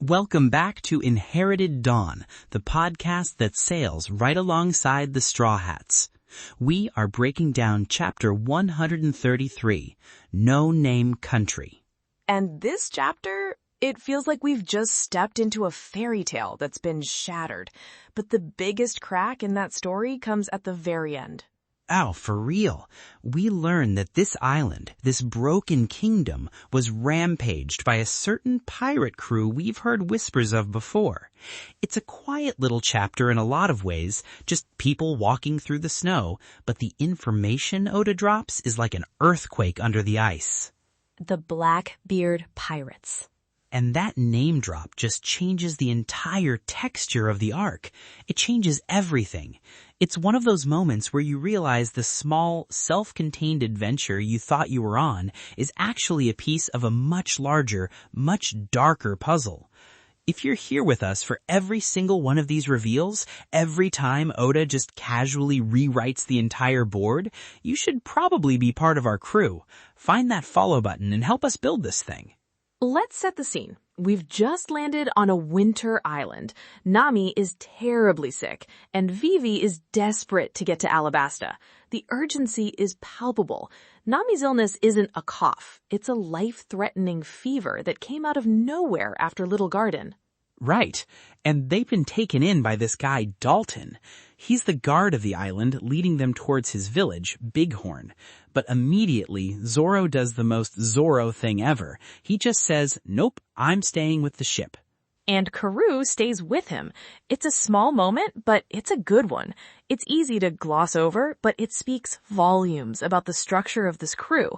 Welcome back to Inherited Dawn, the podcast that sails right alongside the Straw Hats. We are breaking down Chapter 133, No Name Country. And this chapter, it feels like we've just stepped into a fairy tale that's been shattered. But the biggest crack in that story comes at the very end. Oh, for real. We learn that this island, this broken kingdom, was rampaged by a certain pirate crew we've heard whispers of before. It's a quiet little chapter in a lot of ways, just people walking through the snow, but the information Oda drops is like an earthquake under the ice. The Blackbeard Pirates. And that name drop just changes the entire texture of the arc. It changes everything. It's one of those moments where you realize the small, self-contained adventure you thought you were on is actually a piece of a much larger, much darker puzzle. If you're here with us for every single one of these reveals, every time Oda just casually rewrites the entire board, you should probably be part of our crew. Find that follow button and help us build this thing. Let's set the scene. We've just landed on a winter island. Nami is terribly sick, and Vivi is desperate to get to Alabasta. The urgency is palpable. Nami's illness isn't a cough. It's a life-threatening fever that came out of nowhere after Little Garden. Right, and they've been taken in by this guy Dalton. He's the guard of the island, leading them towards his village, Bighorn. But immediately, Zoro does the most Zoro thing ever. He just says, nope, I'm staying with the ship. And Karoo stays with him. It's a small moment, but it's a good one. It's easy to gloss over, but it speaks volumes about the structure of this crew.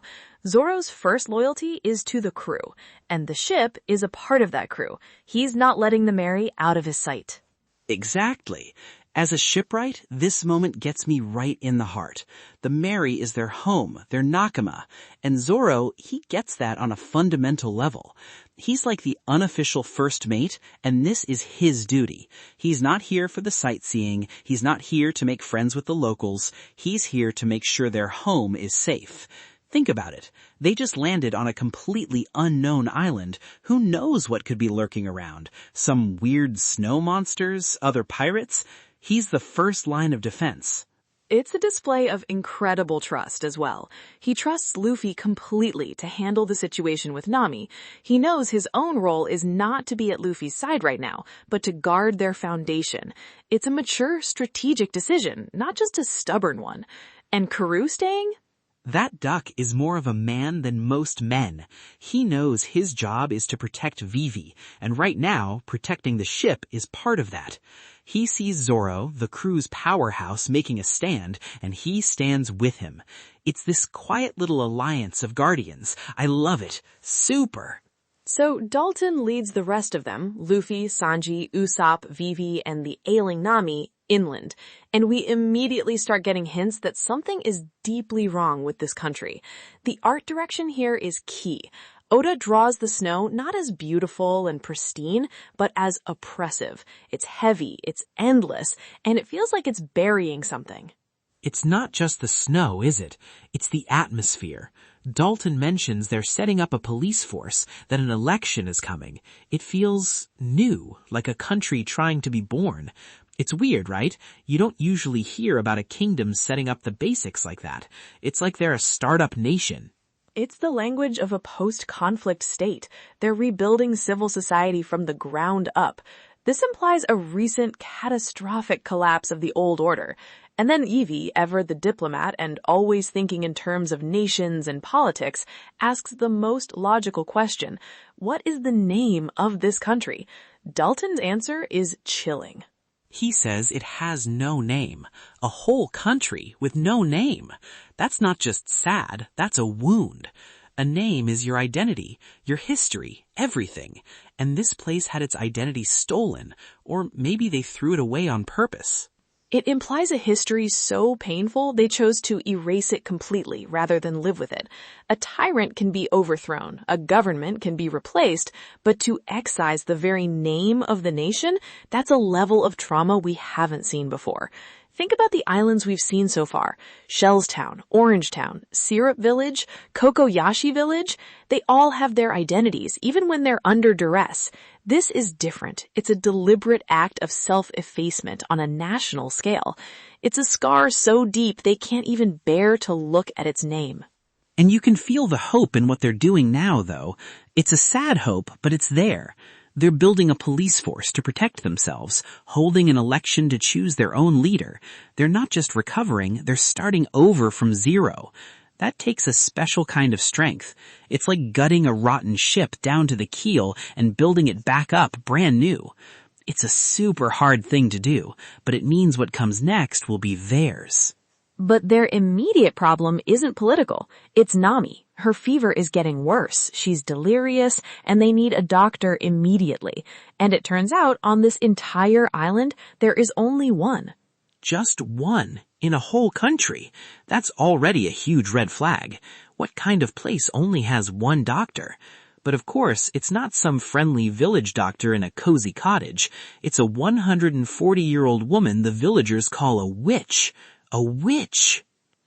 Zoro's first loyalty is to the crew, and the ship is a part of that crew. He's not letting the Mary out of his sight. Exactly. As a shipwright, this moment gets me right in the heart. The Mary is their home, their nakama, and Zoro, he gets that on a fundamental level. He's like the unofficial first mate, and this is his duty. He's not here for the sightseeing, he's not here to make friends with the locals, he's here to make sure their home is safe. Think about it. They just landed on a completely unknown island. Who knows what could be lurking around? Some weird snow monsters? Other pirates? He's the first line of defense. It's a display of incredible trust as well. He trusts Luffy completely to handle the situation with Nami. He knows his own role is not to be at Luffy's side right now, but to guard their foundation. It's a mature, strategic decision, not just a stubborn one. And Karoo staying? That duck is more of a man than most men. He knows his job is to protect Vivi, and right now, protecting the ship is part of that. He sees Zoro, the crew's powerhouse, making a stand, and he stands with him. It's this quiet little alliance of guardians. I love it. Super. So Dalton leads the rest of them, Luffy, Sanji, Usopp, Vivi, and the ailing Nami, inland. And we immediately start getting hints that something is deeply wrong with this country. The art direction here is key. Oda draws the snow not as beautiful and pristine, but as oppressive. It's heavy, it's endless, and it feels like it's burying something. It's not just the snow, is it? It's the atmosphere. Dalton mentions they're setting up a police force, that an election is coming. It feels new, like a country trying to be born. It's weird, right? You don't usually hear about a kingdom setting up the basics like that. It's like they're a startup nation. It's the language of a post-conflict state. They're rebuilding civil society from the ground up. This implies a recent catastrophic collapse of the old order. And then Evie, ever the diplomat and always thinking in terms of nations and politics, asks the most logical question. What is the name of this country? Dalton's answer is chilling. He says it has no name. A whole country with no name. That's not just sad, that's a wound. A name is your identity, your history, everything. And this place had its identity stolen, or maybe they threw it away on purpose. It implies a history so painful they chose to erase it completely rather than live with it. A tyrant can be overthrown, a government can be replaced, but to excise the very name of the nation, that's a level of trauma we haven't seen before. Think about the islands we've seen so far. Shellstown, Orangetown, Syrup Village, Kokoyashi Village. They all have their identities, even when they're under duress. This is different. It's a deliberate act of self-effacement on a national scale. It's a scar so deep they can't even bear to look at its name. And you can feel the hope in what they're doing now, though. It's a sad hope, but it's there. They're building a police force to protect themselves, holding an election to choose their own leader. They're not just recovering, they're starting over from zero. That takes a special kind of strength. It's like gutting a rotten ship down to the keel and building it back up brand new. It's a super hard thing to do, but it means what comes next will be theirs. But their immediate problem isn't political. It's Nami. Her fever is getting worse. She's delirious, and they need a doctor immediately. And it turns out, on this entire island, there is only one. Just one in a whole country. That's already a huge red flag. What kind of place only has one doctor? But of course, it's not some friendly village doctor in a cozy cottage. It's a 140-year-old woman the villagers call a witch. A witch!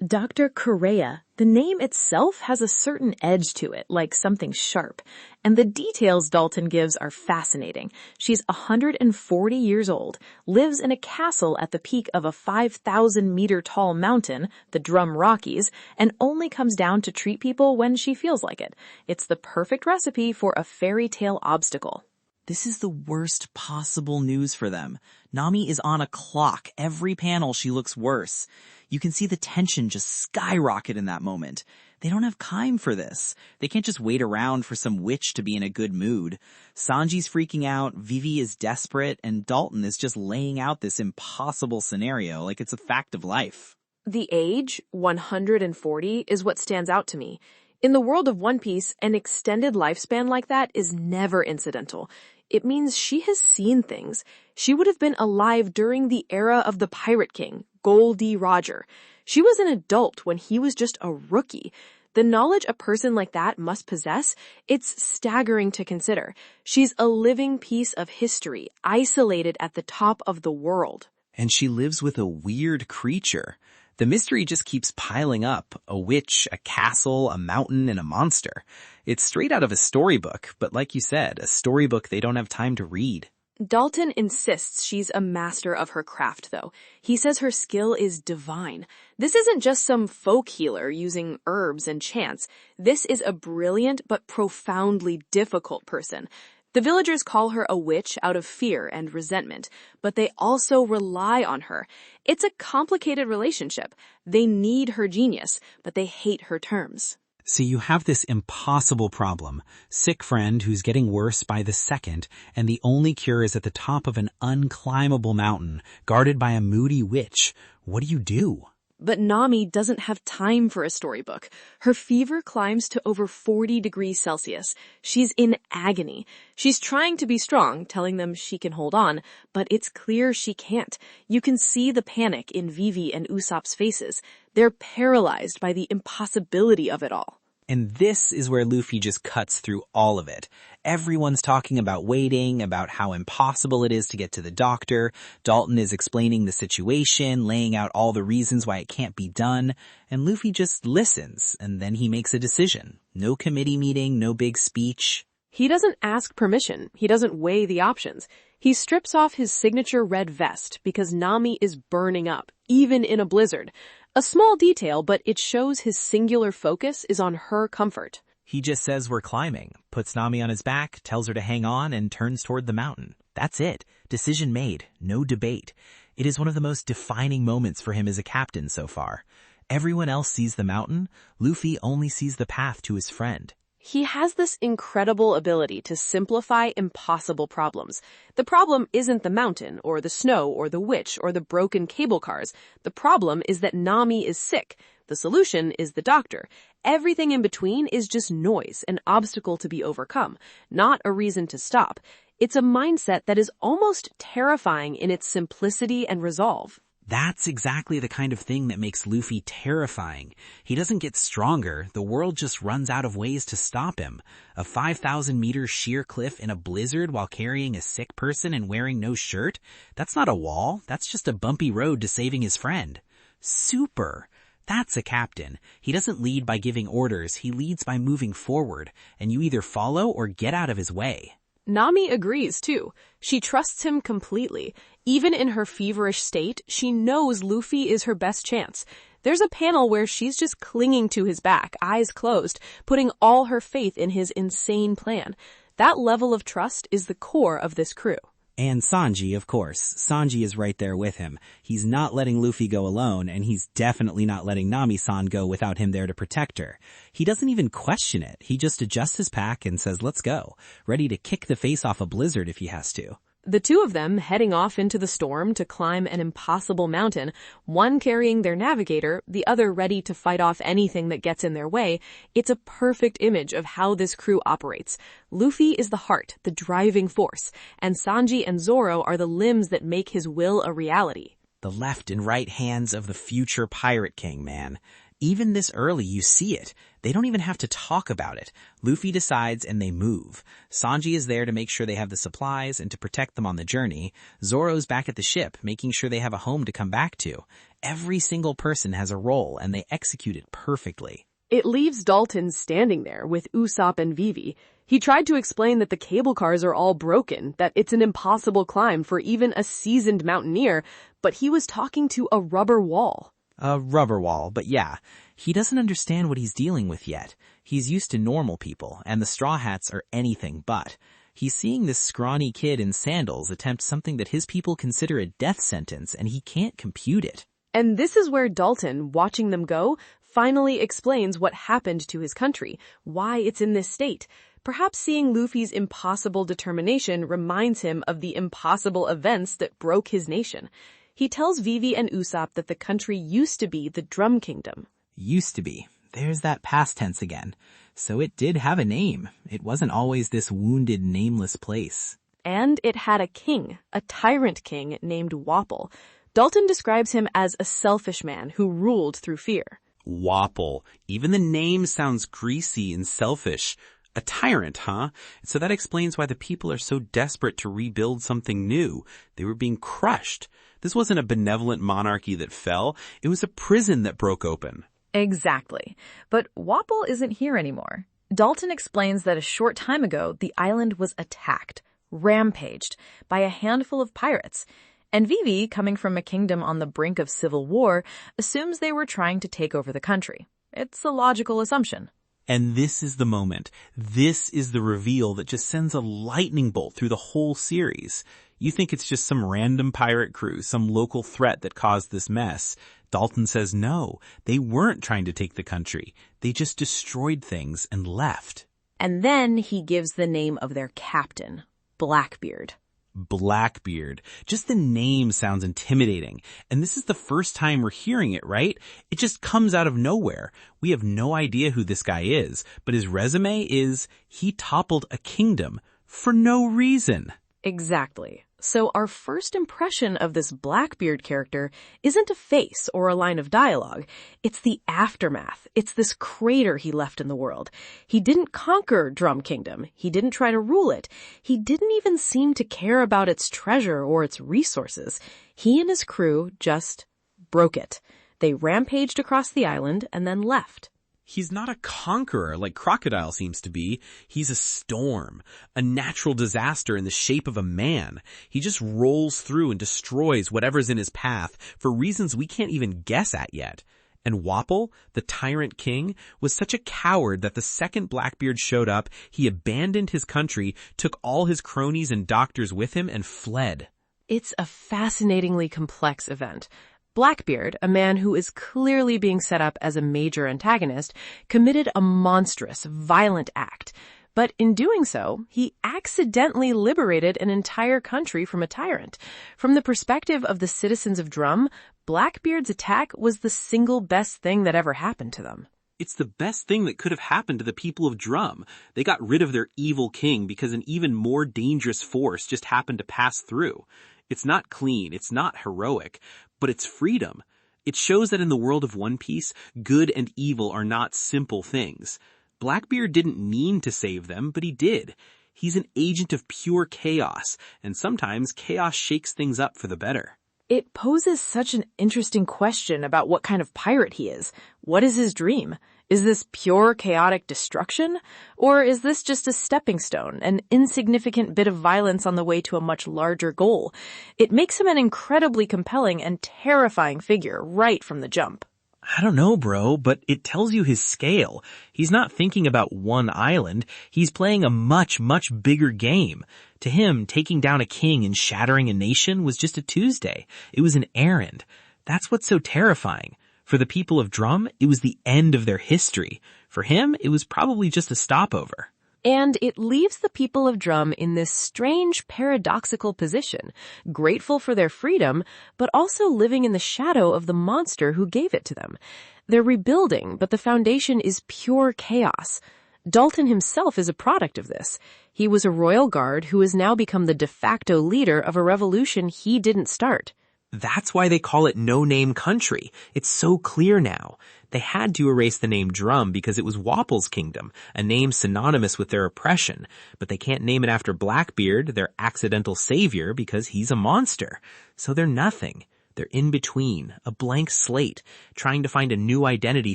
Dr. Kureha. The name itself has a certain edge to it, like something sharp. And the details Dalton gives are fascinating. She's 140 years old, lives in a castle at the peak of a 5,000-meter-tall mountain, the Drum Rockies, and only comes down to treat people when she feels like it. It's the perfect recipe for a fairy tale obstacle. This is the worst possible news for them. Nami is on a clock. Every panel she looks worse. You can see the tension just skyrocket in that moment. They don't have time for this. They can't just wait around for some witch to be in a good mood. Sanji's freaking out, Vivi is desperate, and Dalton is just laying out this impossible scenario like it's a fact of life. The age, 140, is what stands out to me. In the world of One Piece, an extended lifespan like that is never incidental. It means she has seen things. She would have been alive during the era of the Pirate King, Gol D. Roger. She was an adult when he was just a rookie. The knowledge a person like that must possess, it's staggering to consider. She's a living piece of history, isolated at the top of the world. And she lives with a weird creature. The mystery just keeps piling up. A witch, a castle, a mountain, and a monster. It's straight out of a storybook, but like you said, a storybook they don't have time to read. Dalton insists she's a master of her craft, though. He says her skill is divine. This isn't just some folk healer using herbs and chants. This is a brilliant but profoundly difficult person. The villagers call her a witch out of fear and resentment, but they also rely on her. It's a complicated relationship. They need her genius, but they hate her terms. So you have this impossible problem, sick friend who's getting worse by the second, and the only cure is at the top of an unclimbable mountain, guarded by a moody witch. What do? But Nami doesn't have time for a storybook. Her fever climbs to over 40 degrees Celsius. She's in agony. She's trying to be strong, telling them she can hold on, but it's clear she can't. You can see the panic in Vivi and Usopp's faces. They're paralyzed by the impossibility of it all. And this is where Luffy just cuts through all of it. Everyone's talking about waiting, about how impossible it is to get to the doctor. Dalton is explaining the situation, laying out all the reasons why it can't be done. And Luffy just listens, and then he makes a decision. No committee meeting, no big speech. He doesn't ask permission. He doesn't weigh the options. He strips off his signature red vest because Nami is burning up, even in a blizzard. A small detail, but it shows his singular focus is on her comfort. He just says we're climbing, puts Nami on his back, tells her to hang on, and turns toward the mountain. That's it. Decision made. No debate. It is one of the most defining moments for him as a captain so far. Everyone else sees the mountain. Luffy only sees the path to his friend. He has this incredible ability to simplify impossible problems. The problem isn't the mountain, or the snow, or the witch, or the broken cable cars. The problem is that Nami is sick. The solution is the doctor. Everything in between is just noise, an obstacle to be overcome, not a reason to stop. It's a mindset that is almost terrifying in its simplicity and resolve. That's exactly the kind of thing that makes Luffy terrifying. He doesn't get stronger, the world just runs out of ways to stop him. A 5,000-meter sheer cliff in a blizzard while carrying a sick person and wearing no shirt? That's not a wall, that's just a bumpy road to saving his friend. Super! That's a captain. He doesn't lead by giving orders, he leads by moving forward, and you either follow or get out of his way. Nami agrees, too. She trusts him completely. Even in her feverish state, she knows Luffy is her best chance. There's a panel where she's just clinging to his back, eyes closed, putting all her faith in his insane plan. That level of trust is the core of this crew. And Sanji, of course. Sanji is right there with him. He's not letting Luffy go alone, and he's definitely not letting Nami-san go without him there to protect her. He doesn't even question it. He just adjusts his pack and says, let's go, ready to kick the face off a blizzard if he has to. The two of them heading off into the storm to climb an impossible mountain, one carrying their navigator, the other ready to fight off anything that gets in their way. It's a perfect image of how this crew operates. Luffy is the heart, the driving force, and Sanji and Zoro are the limbs that make his will a reality. The left and right hands of the future Pirate King, man. Even this early, you see it. They don't even have to talk about it. Luffy decides and they move. Sanji is there to make sure they have the supplies and to protect them on the journey. Zoro's back at the ship, making sure they have a home to come back to. Every single person has a role and they execute it perfectly. It leaves Dalton standing there with Usopp and Vivi. He tried to explain that the cable cars are all broken, that it's an impossible climb for even a seasoned mountaineer, but he was talking to a rubber wall. A rubber wall, but yeah, he doesn't understand what he's dealing with yet. He's used to normal people, and the Straw Hats are anything but. He's seeing this scrawny kid in sandals attempt something that his people consider a death sentence, and he can't compute it. And this is where Dalton, watching them go, finally explains what happened to his country, why it's in this state. Perhaps seeing Luffy's impossible determination reminds him of the impossible events that broke his nation. He tells Vivi and Usopp that the country used to be the Drum Kingdom. Used to be. There's that past tense again. So it did have a name. It wasn't always this wounded, nameless place. And it had a king, a tyrant king named Wapol. Dalton describes him as a selfish man who ruled through fear. Wapol. Even the name sounds greasy and selfish. A tyrant, huh? So that explains why the people are so desperate to rebuild something new. They were being crushed. This wasn't a benevolent monarchy that fell. It was a prison that broke open. Exactly. But Wapol isn't here anymore. Dalton explains that a short time ago, the island was attacked, rampaged, by a handful of pirates. And Vivi, coming from a kingdom on the brink of civil war, assumes they were trying to take over the country. It's a logical assumption. And this is the moment. This is the reveal that just sends a lightning bolt through the whole series. You think it's just some random pirate crew, some local threat that caused this mess. Dalton says no, they weren't trying to take the country. They just destroyed things and left. And then he gives the name of their captain, Blackbeard. Blackbeard. Just the name sounds intimidating. And this is the first time we're hearing it, right? It just comes out of nowhere. We have no idea who this guy is, but his resume is he toppled a kingdom for no reason. Exactly. So our first impression of this Blackbeard character isn't a face or a line of dialogue. It's the aftermath. It's this crater he left in the world. He didn't conquer Drum Kingdom. He didn't try to rule it. He didn't even seem to care about its treasure or its resources. He and his crew just broke it. They rampaged across the island and then left. He's not a conqueror like Crocodile seems to be. He's a storm, a natural disaster in the shape of a man. He just rolls through and destroys whatever's in his path for reasons we can't even guess at yet. And Wapol, the Tyrant King, was such a coward that the second Blackbeard showed up, he abandoned his country, took all his cronies and doctors with him, and fled. It's a fascinatingly complex event. Blackbeard, a man who is clearly being set up as a major antagonist, committed a monstrous, violent act. But in doing so, he accidentally liberated an entire country from a tyrant. From the perspective of the citizens of Drum, Blackbeard's attack was the single best thing that ever happened to them. It's the best thing that could have happened to the people of Drum. They got rid of their evil king because an even more dangerous force just happened to pass through. It's not clean, it's not heroic, but it's freedom. It shows that in the world of One Piece, good and evil are not simple things. Blackbeard didn't mean to save them, but he did. He's an agent of pure chaos, and sometimes chaos shakes things up for the better. It poses such an interesting question about what kind of pirate he is. What is his dream? Is this pure chaotic destruction? Or is this just a stepping stone, an insignificant bit of violence on the way to a much larger goal? It makes him an incredibly compelling and terrifying figure right from the jump. I don't know, bro, but it tells you his scale. He's not thinking about one island. He's playing a much, much bigger game. To him, taking down a king and shattering a nation was just a Tuesday. It was an errand. That's what's so terrifying. For the people of Drum, it was the end of their history. For him, it was probably just a stopover. And it leaves the people of Drum in this strange, paradoxical position, grateful for their freedom, but also living in the shadow of the monster who gave it to them. They're rebuilding, but the foundation is pure chaos. Dalton himself is a product of this. He was a royal guard who has now become the de facto leader of a revolution he didn't start. That's why they call it no-name country. It's so clear now. They had to erase the name Drum because it was Wapple's kingdom, a name synonymous with their oppression. But they can't name it after Blackbeard, their accidental savior, because he's a monster. So they're nothing. They're in between, a blank slate, trying to find a new identity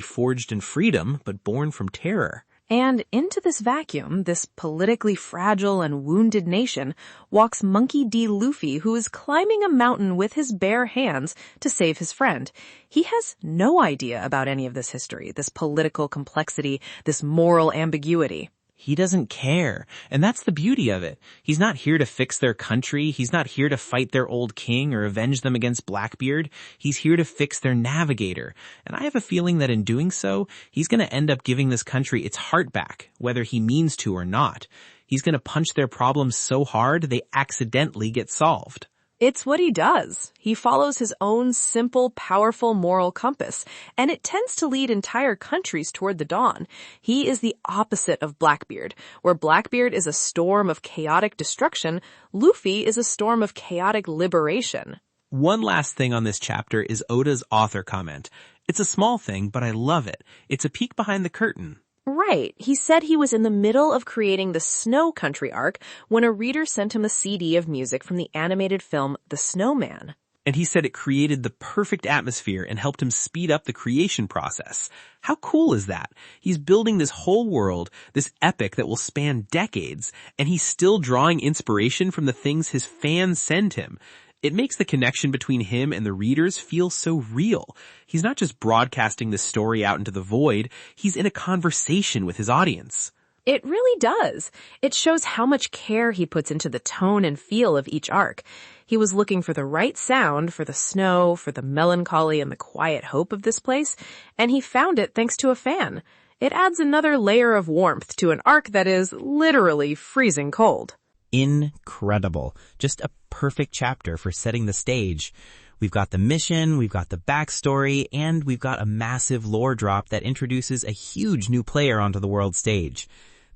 forged in freedom, but born from terror. And into this vacuum, this politically fragile and wounded nation, walks Monkey D. Luffy, who is climbing a mountain with his bare hands to save his friend. He has no idea about any of this history, this political complexity, this moral ambiguity. He doesn't care. And that's the beauty of it. He's not here to fix their country. He's not here to fight their old king or avenge them against Blackbeard. He's here to fix their navigator. And I have a feeling that in doing so, he's going to end up giving this country its heart back, whether he means to or not. He's going to punch their problems so hard they accidentally get solved. It's what he does. He follows his own simple, powerful moral compass, and it tends to lead entire countries toward the dawn. He is the opposite of Blackbeard. Where Blackbeard is a storm of chaotic destruction, Luffy is a storm of chaotic liberation. One last thing on this chapter is Oda's author comment. It's a small thing, but I love it. It's a peek behind the curtain. Right. He said he was in the middle of creating the Snow Country arc when a reader sent him a CD of music from the animated film The Snowman. And he said it created the perfect atmosphere and helped him speed up the creation process. How cool is that? He's building this whole world, this epic that will span decades, and he's still drawing inspiration from the things his fans send him. It makes the connection between him and the readers feel so real. He's not just broadcasting the story out into the void, he's in a conversation with his audience. It really does. It shows how much care he puts into the tone and feel of each arc. He was looking for the right sound for the snow, for the melancholy and the quiet hope of this place, and he found it thanks to a fan. It adds another layer of warmth to an arc that is literally freezing cold. Incredible. Just a perfect chapter for setting the stage. We've got the mission, we've got the backstory, and we've got a massive lore drop that introduces a huge new player onto the world stage.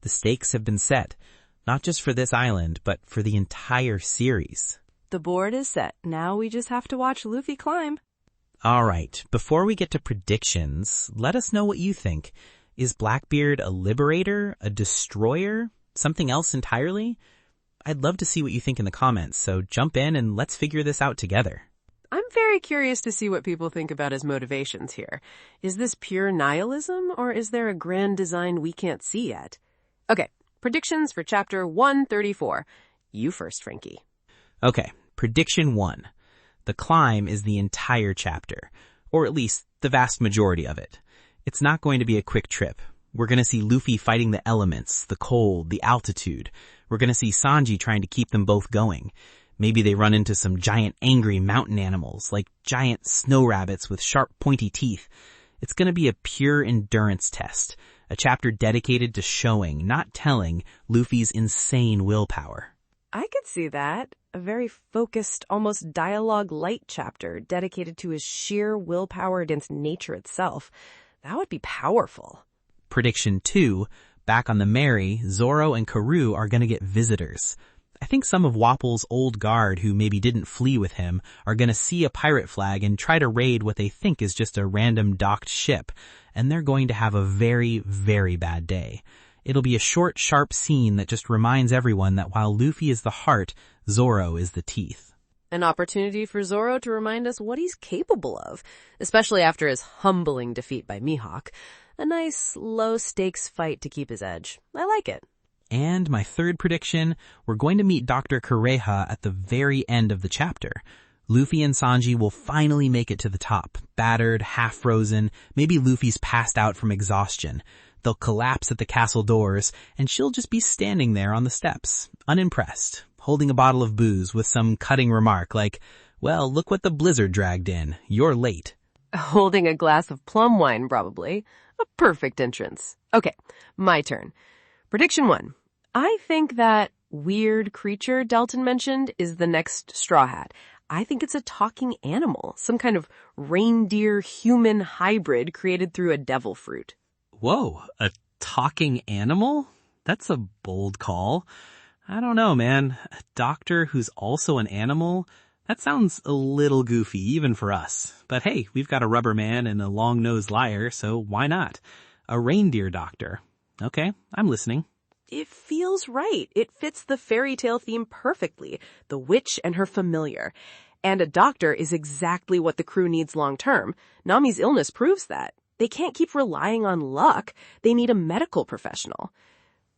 The stakes have been set, not just for this island, but for the entire series. The board is set. Now we just have to watch Luffy climb. All right, before we get to predictions, let us know what you think. Is Blackbeard a liberator, a destroyer, something else entirely? I'd love to see what you think in the comments, so jump in and let's figure this out together. I'm very curious to see what people think about his motivations here. Is this pure nihilism, or is there a grand design we can't see yet? Okay, predictions for chapter 134. You first, Franky. Okay, prediction 1. The climb is the entire chapter, or at least the vast majority of it. It's not going to be a quick trip. We're going to see Luffy fighting the elements, the cold, the altitude. We're going to see Sanji trying to keep them both going. Maybe they run into some giant angry mountain animals, like giant snow rabbits with sharp pointy teeth. It's going to be a pure endurance test, a chapter dedicated to showing, not telling, Luffy's insane willpower. I could see that. A very focused, almost dialogue-light chapter dedicated to his sheer willpower against nature itself. That would be powerful. Prediction 2, back on the Mary, Zoro and Karoo are going to get visitors. I think some of Wapple's old guard who maybe didn't flee with him are going to see a pirate flag and try to raid what they think is just a random docked ship, and they're going to have a very, very bad day. It'll be a short, sharp scene that just reminds everyone that while Luffy is the heart, Zoro is the teeth. An opportunity for Zoro to remind us what he's capable of, especially after his humbling defeat by Mihawk. A nice, low-stakes fight to keep his edge. I like it. And my third prediction, we're going to meet Dr. Kureha at the very end of the chapter. Luffy and Sanji will finally make it to the top, battered, half-frozen, maybe Luffy's passed out from exhaustion. They'll collapse at the castle doors, and she'll just be standing there on the steps, unimpressed, holding a bottle of booze with some cutting remark like, "Well, look what the blizzard dragged in. You're late." Holding a glass of plum wine, probably. A perfect entrance. Okay, my turn. Prediction 1. I think that weird creature Dalton mentioned is the next Straw Hat. I think it's a talking animal, some kind of reindeer-human hybrid created through a devil fruit. Whoa, a talking animal? That's a bold call. I don't know, man. A doctor who's also an animal? That sounds a little goofy, even for us. But hey, we've got a rubber man and a long-nosed liar, so why not? A reindeer doctor. Okay, I'm listening. It feels right. It fits the fairy tale theme perfectly. The witch and her familiar. And a doctor is exactly what the crew needs long term. Nami's illness proves that. They can't keep relying on luck. They need a medical professional.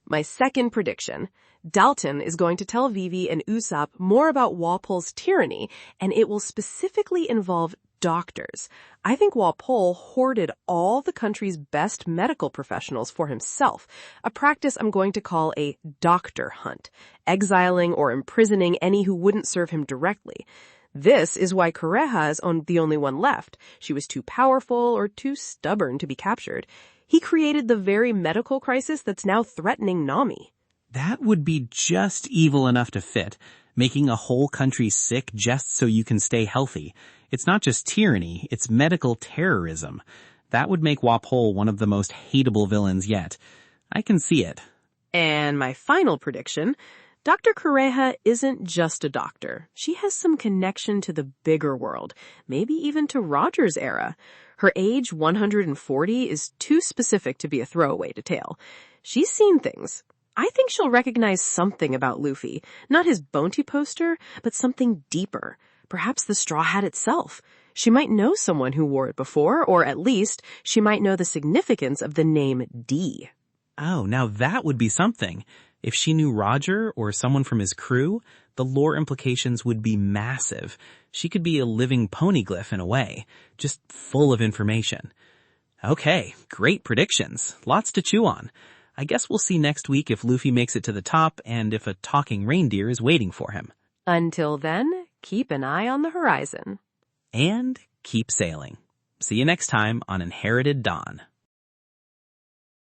My second prediction. Dalton is going to tell Vivi and Usopp more about Walpole's tyranny, and it will specifically involve doctors. I think Walpole hoarded all the country's best medical professionals for himself, a practice I'm going to call a doctor hunt, exiling or imprisoning any who wouldn't serve him directly. This is why Kureha is the only one left. She was too powerful or too stubborn to be captured. He created the very medical crisis that's now threatening Nami. That would be just evil enough to fit, making a whole country sick just so you can stay healthy. It's not just tyranny, it's medical terrorism. That would make Walpole one of the most hateable villains yet. I can see it. And my final prediction, Dr. Kureha isn't just a doctor. She has some connection to the bigger world, maybe even to Roger's era. Her age, 140, is too specific to be a throwaway detail. She's seen things. I think she'll recognize something about Luffy, not his bounty poster, but something deeper. Perhaps the Straw Hat itself. She might know someone who wore it before, or at least she might know the significance of the name D. Oh, now that would be something. If she knew Roger or someone from his crew, the lore implications would be massive. She could be a living poneglyph in a way, just full of information. Okay, great predictions. Lots to chew on. I guess we'll see next week if Luffy makes it to the top and if a talking reindeer is waiting for him. Until then, keep an eye on the horizon. And keep sailing. See you next time on Inherited Dawn.